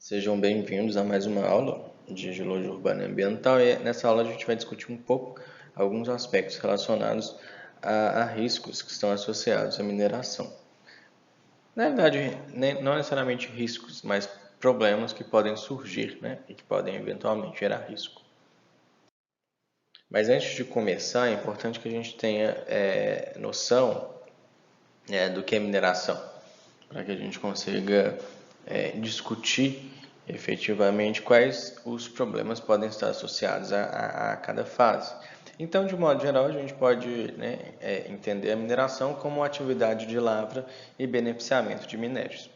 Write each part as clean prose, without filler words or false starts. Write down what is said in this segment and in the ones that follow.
Sejam bem-vindos a mais uma aula de Geologia Urbana e Ambiental. E nessa aula a gente vai discutir um pouco alguns aspectos relacionados a riscos que estão associados à mineração. Na verdade, não necessariamente riscos, mas problemas que podem surgir, e que podem eventualmente gerar risco. Mas antes de começar, é importante que a gente tenha noção do que é mineração, para que a gente consiga discutir efetivamente quais os problemas podem estar associados a cada fase. Então, de modo geral, a gente pode entender a mineração como uma atividade de lavra e beneficiamento de minérios.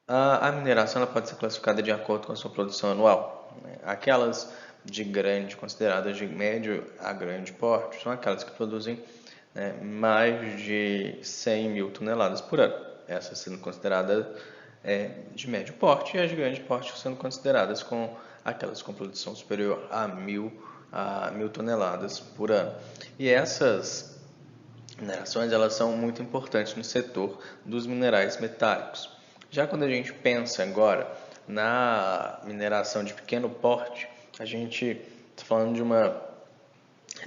A mineração ela pode ser classificada de acordo com a sua produção anual. Aquelas consideradas de médio a grande porte, são aquelas que produzem mais de 100 mil toneladas por ano. Essas sendo consideradas de médio porte, e as de grande porte sendo consideradas aquelas com produção superior a mil toneladas por ano. E essas minerações elas são muito importantes no setor dos minerais metálicos. Já quando a gente pensa agora na mineração de pequeno porte, a gente está falando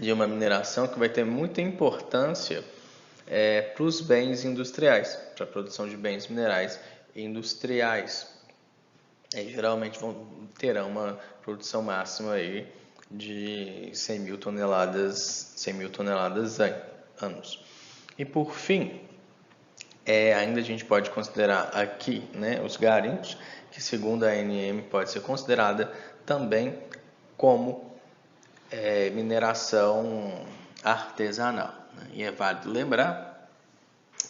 de uma mineração que vai ter muita importância para os bens industriais, para a produção de bens minerais industriais. Geralmente terão uma produção máxima aí de 100 mil toneladas anos. E por fim, ainda a gente pode considerar aqui os garimpos, que segundo a ANM pode ser considerada também como mineração artesanal. E é válido lembrar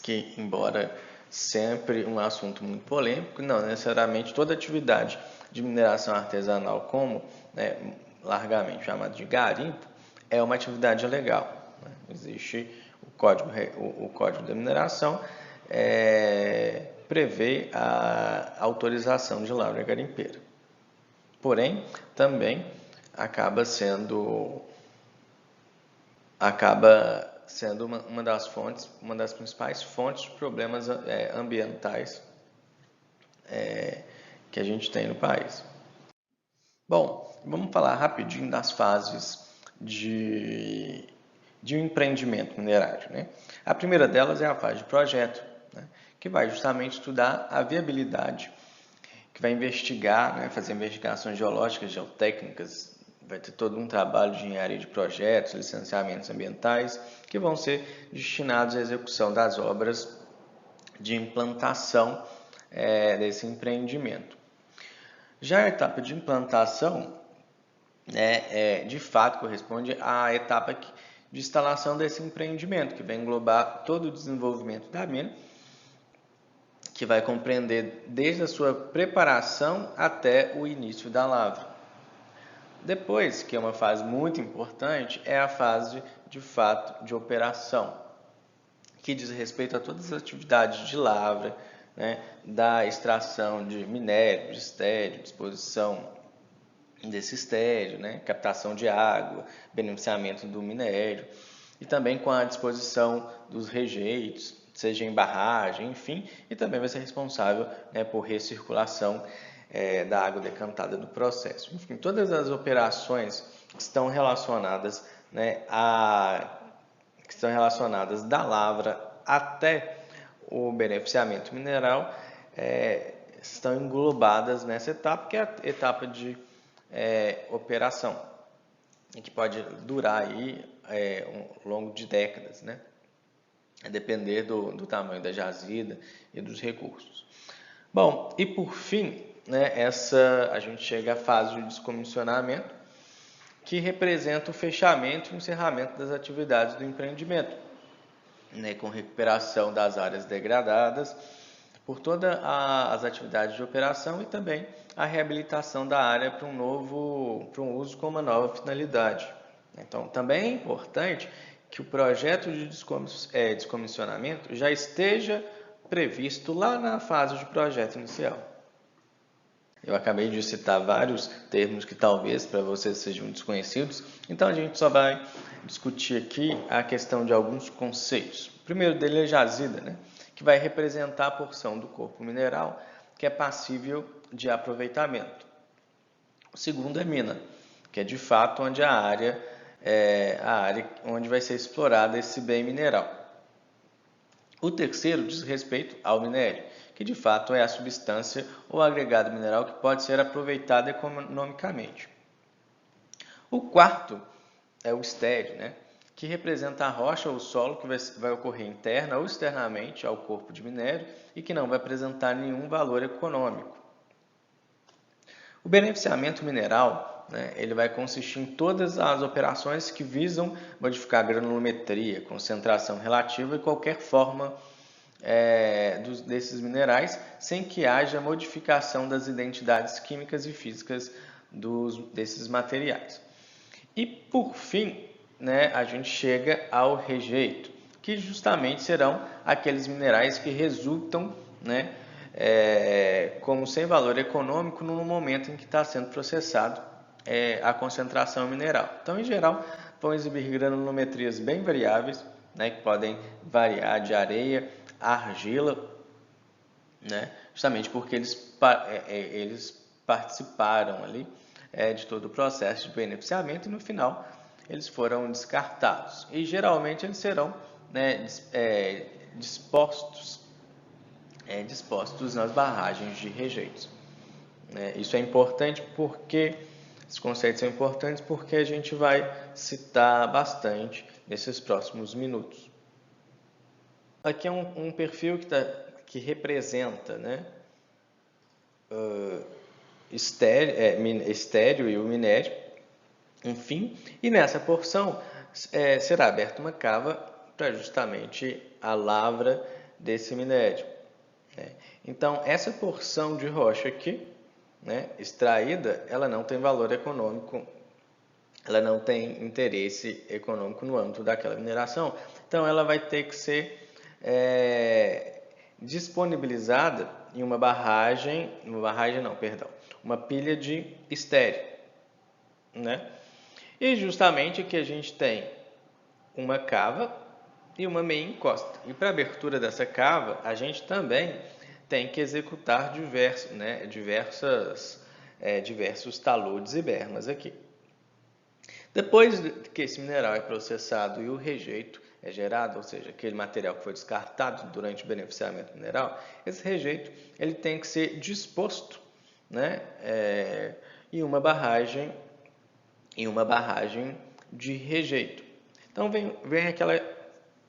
que, embora sempre um assunto muito polêmico, não necessariamente toda atividade de mineração artesanal, como largamente chamada de garimpo, é uma atividade legal. Existe o Código da Mineração, prevê a autorização de lavra garimpeira. Porém, também acaba sendo uma das principais fontes de problemas ambientais que a gente tem no país. Bom, vamos falar rapidinho das fases de um empreendimento minerário. A primeira delas é a fase de projeto, que vai justamente estudar a viabilidade, que vai investigar, fazer investigações geológicas, geotécnicas, vai ter todo um trabalho de engenharia de projetos, licenciamentos ambientais, que vão ser destinados à execução das obras de implantação desse empreendimento. Já a etapa de implantação, de fato, corresponde à etapa de instalação desse empreendimento, que vai englobar todo o desenvolvimento da mina, que vai compreender desde a sua preparação até o início da lavra. Depois, que é uma fase muito importante, é a fase de fato de operação, que diz respeito a todas as atividades de lavra, da extração de minério, de estéreo, disposição desse estéreo, captação de água, beneficiamento do minério, e também com a disposição dos rejeitos, seja em barragem, enfim, e também vai ser responsável por recirculação da água decantada do processo. Enfim, todas as operações que estão relacionadas da lavra até o beneficiamento mineral estão englobadas nessa etapa, que é a etapa de operação, e que pode durar aí ao longo de décadas, a depender do tamanho da jazida e dos recursos. Bom, e por fim, a gente chega à fase de descomissionamento, que representa o fechamento e o encerramento das atividades do empreendimento, com recuperação das áreas degradadas por todas as atividades de operação e também a reabilitação da área para um uso com uma nova finalidade. Então, também é importante que o projeto de descomissionamento já esteja previsto lá na fase de projeto inicial. Eu acabei de citar vários termos que talvez para vocês sejam desconhecidos, então a gente só vai discutir aqui a questão de alguns conceitos. O primeiro dele é jazida, que vai representar a porção do corpo mineral que é passível de aproveitamento. O segundo é mina, que é de fato onde a área onde vai ser explorado esse bem mineral. O terceiro diz respeito ao minério, que de fato é a substância ou agregado mineral que pode ser aproveitado economicamente. O quarto é o estéreo, né? Que representa a rocha ou o solo que vai ocorrer interna ou externamente ao corpo de minério e que não vai apresentar nenhum valor econômico. O beneficiamento mineral, né, ele vai consistir em todas as operações que visam modificar a granulometria, concentração relativa e qualquer forma desses minerais, sem que haja modificação das identidades químicas e físicas desses materiais. E, por fim, né, a gente chega ao rejeito, que justamente serão aqueles minerais que resultam, né, como sem valor econômico no momento em que está sendo processado a concentração mineral. Então, em geral, vão exibir granulometrias bem variáveis, né, que podem variar de areia a argila, né, justamente porque eles participaram ali de todo o processo de beneficiamento e no final eles foram descartados. E geralmente eles serão, né, dispostos nas barragens de rejeitos. Isso é importante porque, esses conceitos são importantes porque a gente vai citar bastante nesses próximos minutos. Aqui é um perfil que representa, né, estéreo e o minério, enfim, e nessa porção será aberta uma cava para justamente a lavra desse minério. Então, essa porção de rocha aqui, né, extraída, ela não tem valor econômico, ela não tem interesse econômico no âmbito daquela mineração. Então, ela vai ter que ser disponibilizada em uma pilha de estéreo, né? E justamente aqui a gente tem uma cava e uma meia encosta. E para a abertura dessa cava, a gente também tem que executar diversos taludes e bermas aqui. Depois que esse mineral é processado e o rejeito é gerado, ou seja, aquele material que foi descartado durante o beneficiamento mineral, esse rejeito ele tem que ser disposto, né, em uma barragem de rejeito. Então vem aquela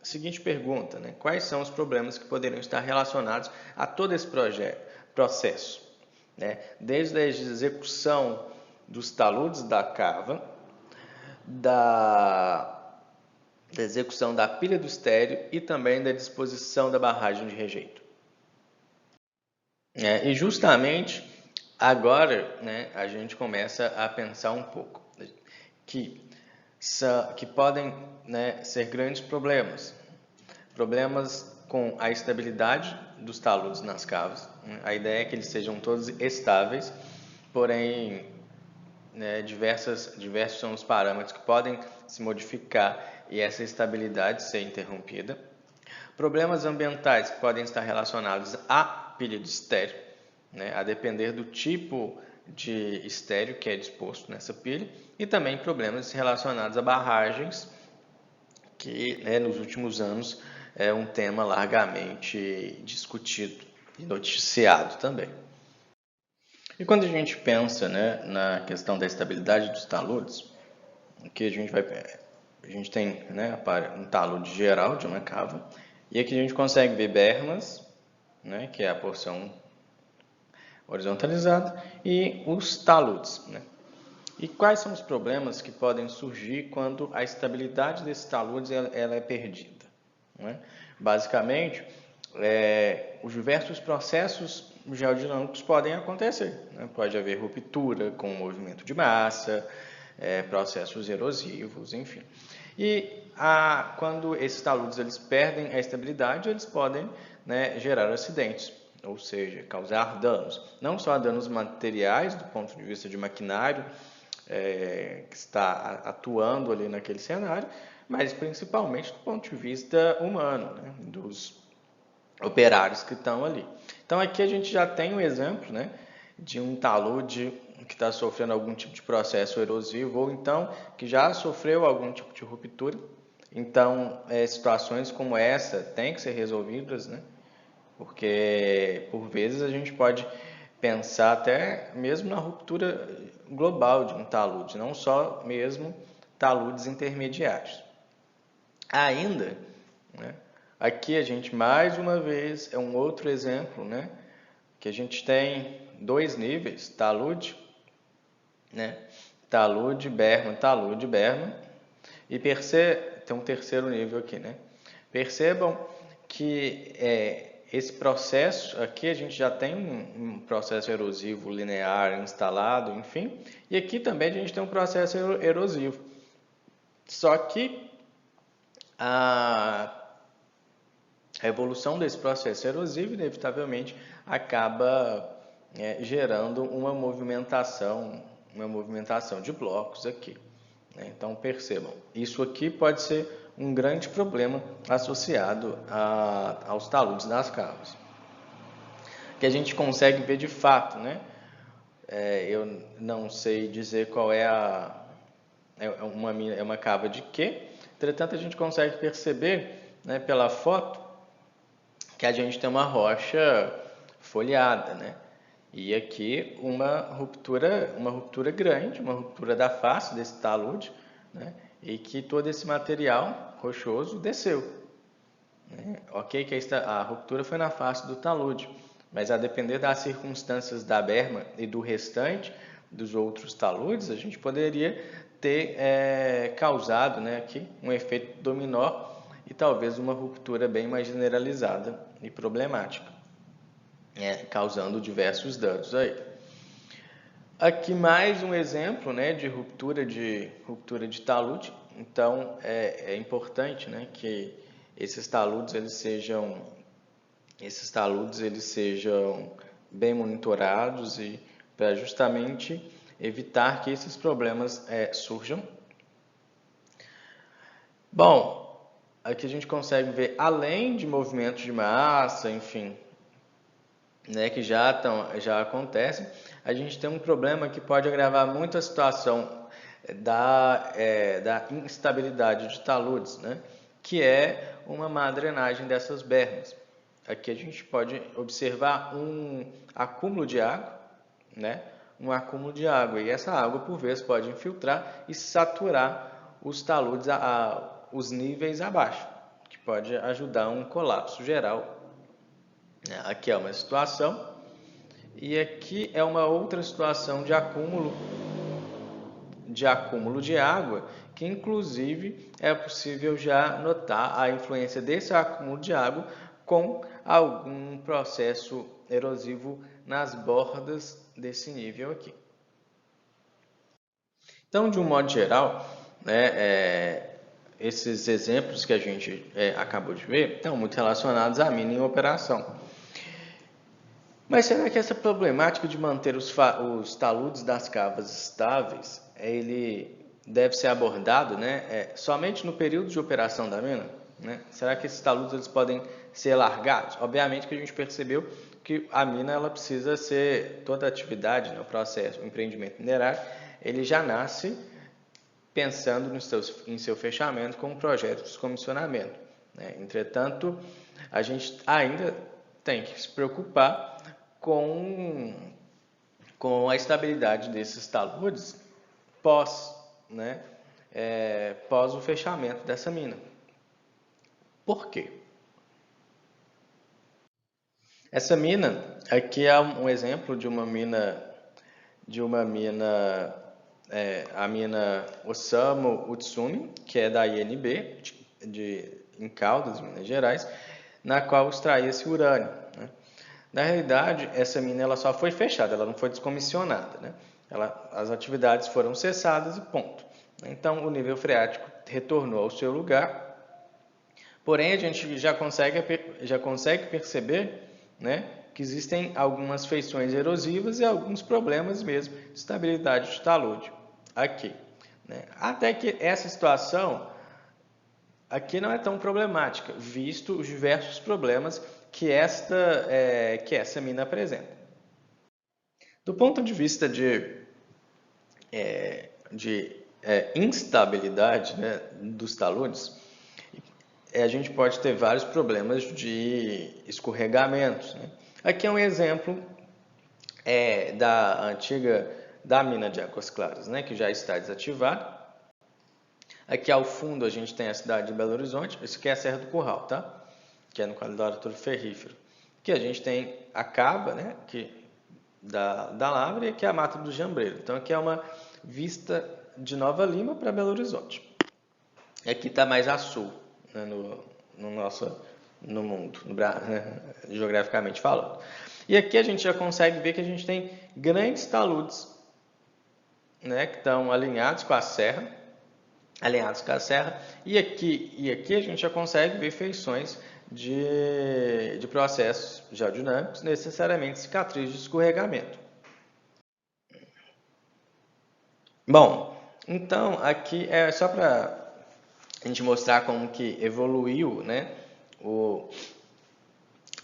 seguinte pergunta, né? Quais são os problemas que poderiam estar relacionados a todo esse processo? Né? Desde a execução dos taludes da cava, da execução da pilha do estéreo e também da disposição da barragem de rejeito. E justamente agora, né, a gente começa a pensar um pouco que podem, né, ser grandes problemas com a estabilidade dos taludes nas cavas. A ideia é que eles sejam todos estáveis, porém, né, diversos são os parâmetros que podem se modificar e essa estabilidade ser interrompida. Problemas ambientais que podem estar relacionados à pilha de estéreo, né, a depender do tipo de estéreo que é disposto nessa pilha, e também problemas relacionados a barragens, que, né, nos últimos anos é um tema largamente discutido e noticiado também. E quando a gente pensa, né, na questão da estabilidade dos taludes, aqui a gente tem, né, um talude geral de uma cava, e aqui a gente consegue ver bermas, né, que é a porção horizontalizada, e os taludes, né? E quais são os problemas que podem surgir quando a estabilidade desses taludes ela é perdida? Né? Basicamente, os diversos processos geodinâmicos podem acontecer. Né? Pode haver ruptura com o movimento de massa, processos erosivos, enfim. E quando esses taludes eles perdem a estabilidade, eles podem, né, gerar acidentes, ou seja, causar danos. Não só danos materiais, do ponto de vista de maquinário, que está atuando ali naquele cenário, mas principalmente do ponto de vista humano, né, operários que estão ali. Então aqui a gente já tem um exemplo, né, de um talude que está sofrendo algum tipo de processo erosivo ou então que já sofreu algum tipo de ruptura. Então, situações como essa têm que ser resolvidas, né? Porque por vezes a gente pode pensar até mesmo na ruptura global de um talude, não só mesmo taludes intermediários. Ainda, né, aqui a gente mais uma vez é um outro exemplo, né, que a gente tem dois níveis, talude, né, talude, berma, e tem um terceiro nível aqui, né. Percebam que esse processo, aqui a gente já tem um processo erosivo linear instalado, enfim, e aqui também a gente tem um processo erosivo. Só que a evolução desse processo erosivo, inevitavelmente, acaba gerando uma movimentação de blocos aqui. Então, percebam, isso aqui pode ser um grande problema associado aos taludes das cavas. Que a gente consegue ver de fato, né? Eu não sei dizer qual é uma cava de quê. Entretanto, a gente consegue perceber, né, pela foto que a gente tem uma rocha folhada, né? E aqui uma ruptura grande, uma ruptura da face desse talude, né? E que todo esse material rochoso desceu. Né? Ok, que a ruptura foi na face do talude, mas a depender das circunstâncias da berma e do restante dos outros taludes, a gente poderia ter causado, né, aqui um efeito dominó e talvez uma ruptura bem mais generalizada e problemática, causando diversos danos aí. Aqui mais um exemplo, né, de ruptura de talude. Então é importante, né, que esses taludes eles sejam bem monitorados e para justamente evitar que esses problemas surjam. Bom, aqui a gente consegue ver, além de movimentos de massa, enfim, né, que já acontecem, a gente tem um problema que pode agravar muito a situação da instabilidade de taludes, né, que é uma má drenagem dessas bermas. Aqui a gente pode observar um acúmulo de água, né, e essa água por vezes pode infiltrar e saturar os taludes os níveis abaixo, que pode ajudar a um colapso geral. Aqui é uma situação e aqui é uma outra situação de acúmulo de água, que inclusive é possível já notar a influência desse acúmulo de água com algum processo erosivo nas bordas desse nível aqui. Então, de um modo geral, né, esses exemplos que a gente acabou de ver estão muito relacionados à mina em operação. Mas será que essa problemática de manter os taludes das cavas estáveis, ele deve ser abordado, né, somente no período de operação da mina? Né? Será que esses taludes eles podem ser largados? Obviamente que a gente percebeu que a mina ela precisa ser, toda a atividade, né, o processo, o empreendimento minerário, ele já nasce pensando em seu fechamento com um projeto de descomissionamento. Né? Entretanto, a gente ainda tem que se preocupar com a estabilidade desses taludes né, pós o fechamento dessa mina. Por quê? Essa mina aqui é um exemplo de uma mina, a mina Osamo Utsumi, que é da INB, em Caldas, Minas Gerais, na qual extraía-se urânio. Né? Na realidade, essa mina ela só foi fechada, ela não foi descomissionada. Né? As atividades foram cessadas e ponto. Então, o nível freático retornou ao seu lugar. Porém, a gente já consegue perceber, né, que existem algumas feições erosivas e alguns problemas mesmo de estabilidade de talude aqui. Né? Até que essa situação aqui não é tão problemática, visto os diversos problemas que essa mina apresenta. Do ponto de vista de instabilidade, né, dos taludes, a gente pode ter vários problemas de escorregamentos, né? Aqui é um exemplo da mina de Águas Claras, né, que já está desativada. Aqui ao fundo a gente tem a cidade de Belo Horizonte. Isso aqui é a Serra do Curral, tá? Que é no quadrilátero ferrífero. Aqui a gente tem a cava, né, da Lavra, e aqui é a Mata do Jambreiro. Então aqui é uma vista de Nova Lima para Belo Horizonte. E aqui está mais a sul, né, no mundo, né, geograficamente falando. E aqui a gente já consegue ver que a gente tem grandes taludes, né, que estão alinhados com a serra, e aqui a gente já consegue ver feições de processos geodinâmicos, necessariamente cicatriz de escorregamento. Bom, então aqui é só para a gente mostrar como que evoluiu, né,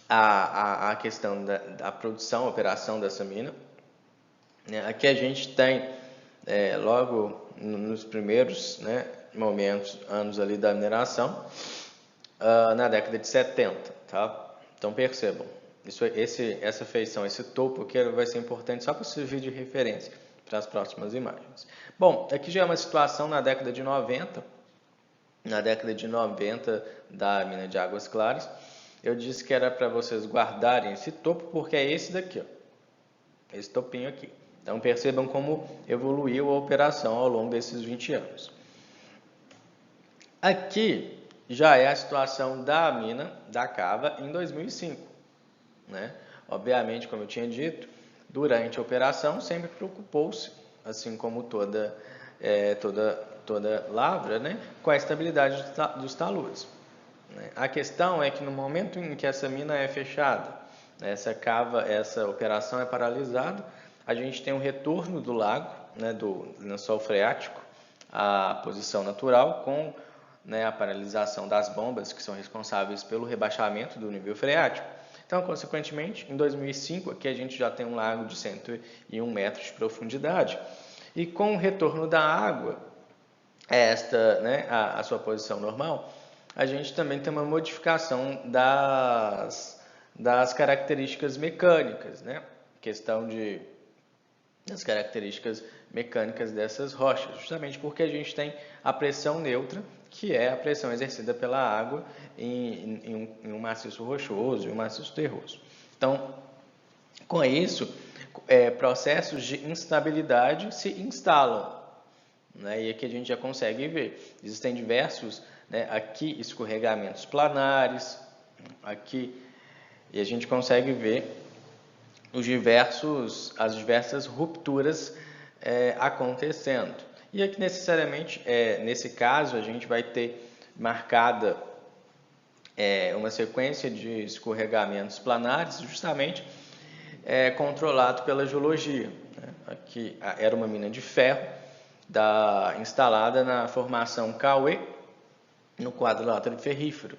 a questão da produção, operação dessa mina. Aqui a gente tem, logo nos primeiros, né, anos ali da mineração, na década de 70, tá? Então percebam, essa feição, esse topo aqui vai ser importante só para servir de referência para as próximas imagens. Bom, aqui já é uma situação na década de 90, da mina de Águas Claras. Eu disse que era para vocês guardarem esse topo, porque é esse daqui, ó, esse topinho aqui. Então percebam como evoluiu a operação ao longo desses 20 anos. Aqui já é a situação da mina da cava em 2005, né? Obviamente, como eu tinha dito, durante a operação sempre preocupou-se, assim como toda lavra, né, com a estabilidade dos taludes. A questão é que no momento em que essa mina é fechada, essa operação é paralisada, a gente tem um retorno do lago, né, do lençol freático à posição natural, com, né, a paralisação das bombas que são responsáveis pelo rebaixamento do nível freático. Então, consequentemente, em 2005, aqui a gente já tem um lago de 101 metros de profundidade. E com o retorno da água, né, a sua posição normal, a gente também tem uma modificação das características mecânicas, né? Questão das características mecânicas dessas rochas, justamente porque a gente tem a pressão neutra, que é a pressão exercida pela água em um maciço rochoso e um maciço terroso. Então, com isso, processos de instabilidade se instalam, né? E aqui a gente já consegue ver. Existem diversos, né, aqui escorregamentos planares, aqui, e a gente consegue ver as diversas rupturas acontecendo. E aqui necessariamente, nesse caso, a gente vai ter marcada uma sequência de escorregamentos planares, justamente controlado pela geologia, né? Aqui era uma mina de ferro instalada na formação Cauê, no quadrilátero ferrífero.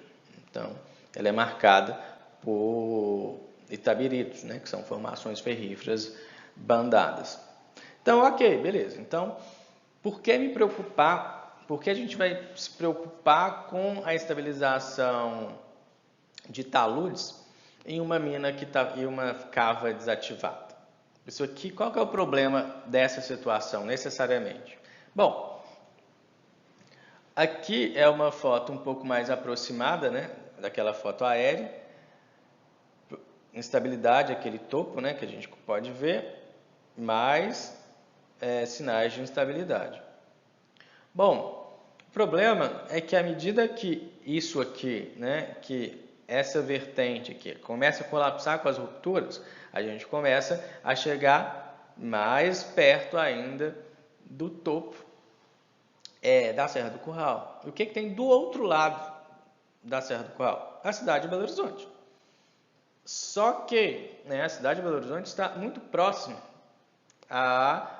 Então, ela é marcada por itabiritos, né, que são formações ferríferas bandadas. Então, ok, beleza. Então, por que me preocupar? Por que a gente vai se preocupar com a estabilização de taludes em uma mina em uma cava desativada? Isso aqui, qual que é o problema dessa situação, necessariamente? Bom, aqui é uma foto um pouco mais aproximada, né, daquela foto aérea. Instabilidade, aquele topo, né, que a gente pode ver, mais sinais de instabilidade. Bom, o problema é que à medida que isso aqui, né, que essa vertente aqui começa a colapsar com as rupturas, a gente começa a chegar mais perto ainda do topo da Serra do Curral. E o que tem do outro lado da Serra do Curral? A cidade de Belo Horizonte. Só que, né, a cidade de Belo Horizonte está muito próxima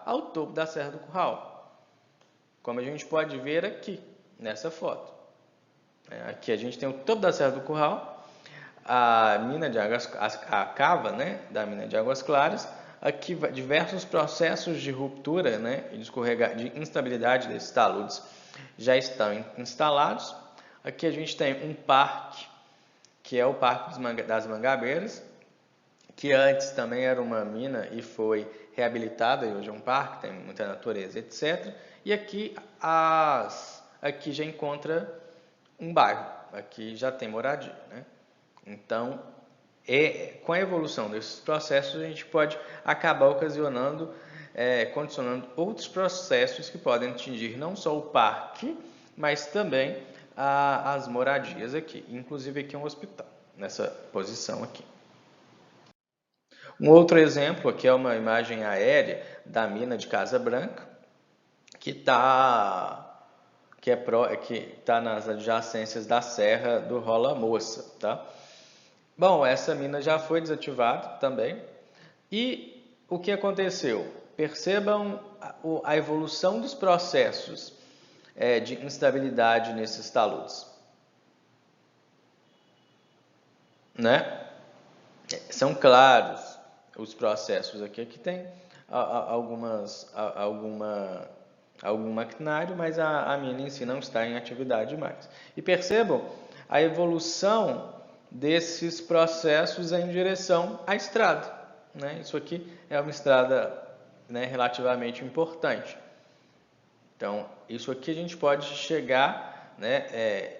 ao topo da Serra do Curral, como a gente pode ver aqui nessa foto. Aqui a gente tem o topo da Serra do Curral, a mina de águas, a cava, né, da mina de Águas Claras. Aqui diversos processos de ruptura, né, e de instabilidade desses taludes já estão instalados. Aqui a gente tem um parque, que é o Parque das Mangabeiras, que antes também era uma mina e foi reabilitada, e hoje é um parque, tem muita natureza, etc. E aqui já encontra um bairro, aqui já tem moradia, né? Então, com a evolução desses processos, a gente pode acabar condicionando outros processos que podem atingir não só o parque, mas também as moradias aqui. Inclusive aqui é um hospital, nessa posição aqui. Um outro exemplo aqui é uma imagem aérea da mina de Casa Branca, que está nas adjacências da Serra do Rola Moça, tá? Bom, essa mina já foi desativada também. E o que aconteceu? Percebam a evolução dos processos de instabilidade nesses taludes, né? São claros os processos aqui. Aqui tem algum maquinário, mas a mina em si não está em atividade mais. E percebam a evolução desses processos em direção à estrada, né? Isso aqui é uma estrada, né, relativamente importante. Então, isso aqui a gente pode chegar, né,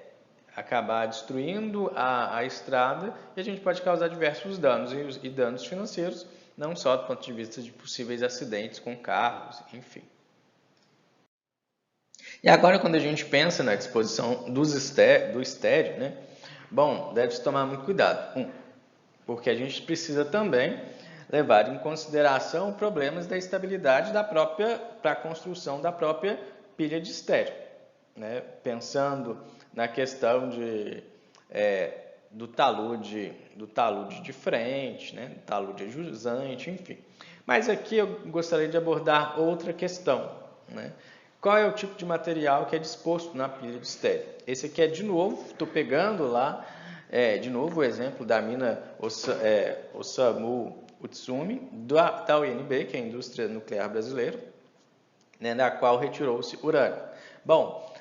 acabar destruindo a estrada, e a gente pode causar diversos danos, e danos financeiros, não só do ponto de vista de possíveis acidentes com carros, enfim. E agora, quando a gente pensa na disposição do estéreo, né? Bom, deve-se tomar muito cuidado. Porque a gente precisa também levar em consideração problemas da estabilidade para a construção da própria pilha de estéreo, né? Pensando na questão do talude de frente, né? Do talude jusante, enfim. Mas aqui eu gostaria de abordar outra questão, né? Qual é o tipo de material que é disposto na pilha de estéreo? Esse aqui é, de novo, estou pegando lá, de novo o exemplo da mina Osamu Utsumi, da UNB, que é a Indústria Nuclear Brasileira, né, da qual retirou-se urânio. Bom,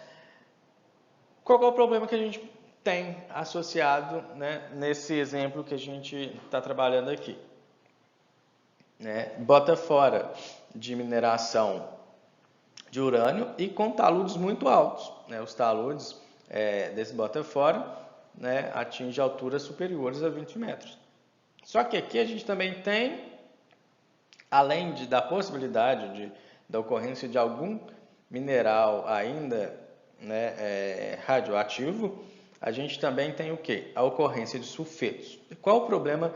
qual é o problema que a gente tem associado, né, nesse exemplo que a gente está trabalhando aqui? Bota fora de mineração de urânio e com taludes muito altos, né? Os taludes desse bota fora, né, atingem alturas superiores a 20 metros. Só que aqui a gente também tem, além da possibilidade da ocorrência de algum mineral ainda, né, radioativo, a gente também tem o quê? A ocorrência de sulfetos. E qual o problema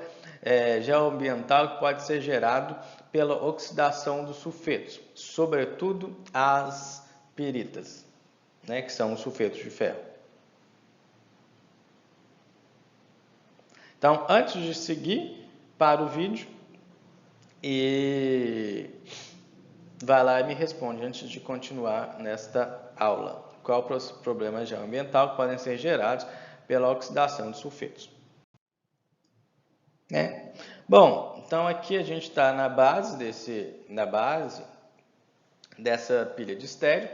geoambiental que pode ser gerado pela oxidação dos sulfetos? Sobretudo as piritas, né, que são os sulfetos de ferro. Então, antes de seguir para o vídeo, e vai lá e me responde antes de continuar nesta aula. Qual o problema geoambiental que podem ser gerados pela oxidação de sulfetos? Bom, então aqui a gente está na base dessa pilha de estéreo.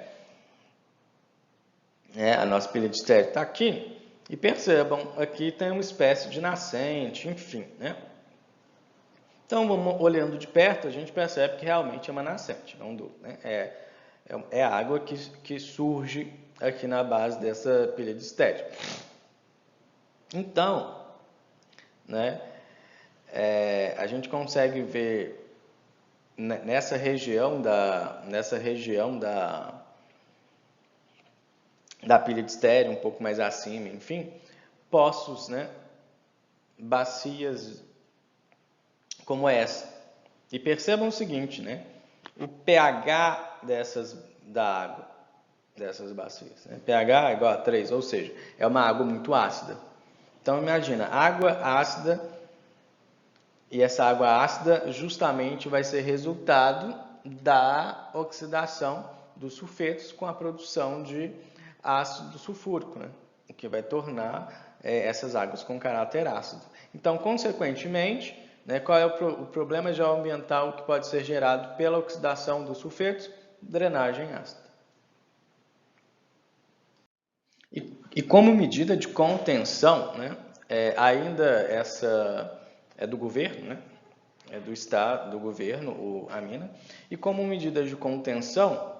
A nossa pilha de estéreo está aqui. E percebam, aqui tem uma espécie de nascente, enfim, né? Então, olhando de perto, a gente percebe que realmente é uma nascente, não dúvida, né? É a água que surge aqui na base dessa pilha de estéreo. Então, né, a gente consegue ver nessa região da pilha de estéreo, um pouco mais acima, enfim, poços, né, bacias como essa. E percebam o seguinte, né, o pH da água dessas bacias, né? pH é igual a 3, ou seja, é uma água muito ácida. Então imagina, água ácida, e essa água ácida justamente vai ser resultado da oxidação dos sulfetos com a produção de ácido sulfúrico, né? O que vai tornar essas águas com caráter ácido. Então, consequentemente, né, qual é o problema geoambiental que pode ser gerado pela oxidação dos sulfetos? Drenagem ácida. E como medida de contenção, né, ainda essa é do governo, né, é do estado, do governo, a mina, e como medida de contenção,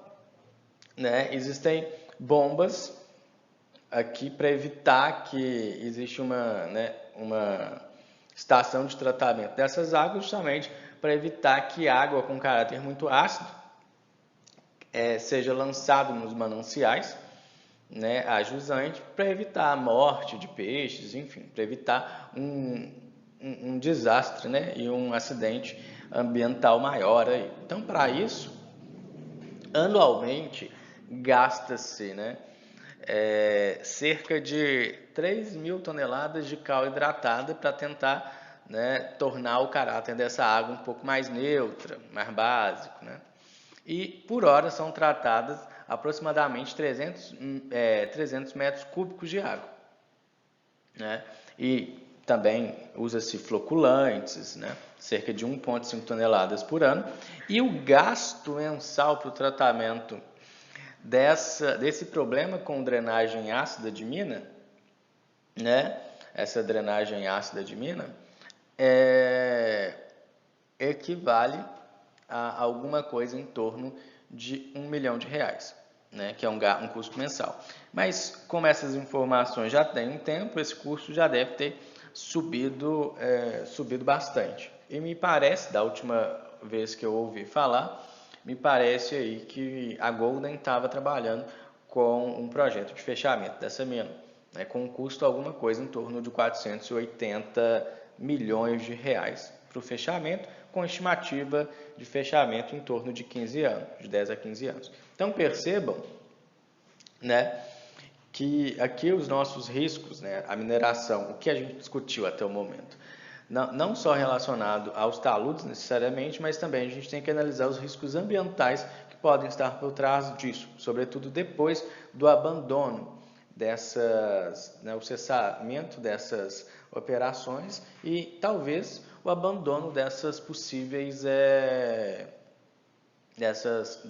né, existem bombas aqui para evitar que existe uma estação de tratamento dessas águas, justamente para evitar que água com caráter muito ácido seja lançado nos mananciais, né, a jusante, para evitar a morte de peixes, enfim, para evitar um desastre, né, e um acidente ambiental maior aí. Então, para isso, anualmente gasta-se, né, cerca de 3.000 toneladas de cal hidratada para tentar, né, tornar o caráter dessa água um pouco mais neutra, mais básico, né? E por hora são tratadas aproximadamente 300 metros cúbicos de água, né? E também usa-se floculantes, né? Cerca de 1,5 toneladas por ano. E o gasto mensal para o tratamento desse problema com drenagem ácida de mina, né? Essa drenagem ácida de mina equivale a alguma coisa em torno de R$1 milhão, né? Que é um custo mensal. Mas como essas informações já têm um tempo, esse custo já deve ter subido bastante. E me parece, da última vez que eu ouvi falar, me parece aí que a Golden estava trabalhando com um projeto de fechamento dessa mina, né, com um custo alguma coisa em torno de R$480 milhões para o fechamento, com estimativa de fechamento em torno de 15 anos, de 10 a 15 anos. Então percebam, né, que aqui os nossos riscos, né, a mineração, o que a gente discutiu até o momento, não só relacionado aos taludes necessariamente, mas também a gente tem que analisar os riscos ambientais que podem estar por trás disso, sobretudo depois do abandono dessas, né, o cessamento dessas operações e talvez o abandono dessas possíveis dessas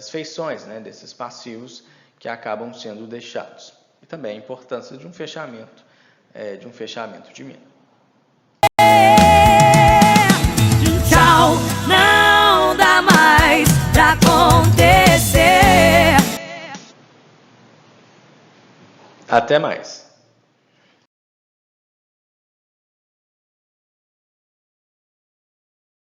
feições, né, desses passivos que acabam sendo deixados. E também a importância de um fechamento de mina. Tchau, não dá mais pra acontecer. Até mais.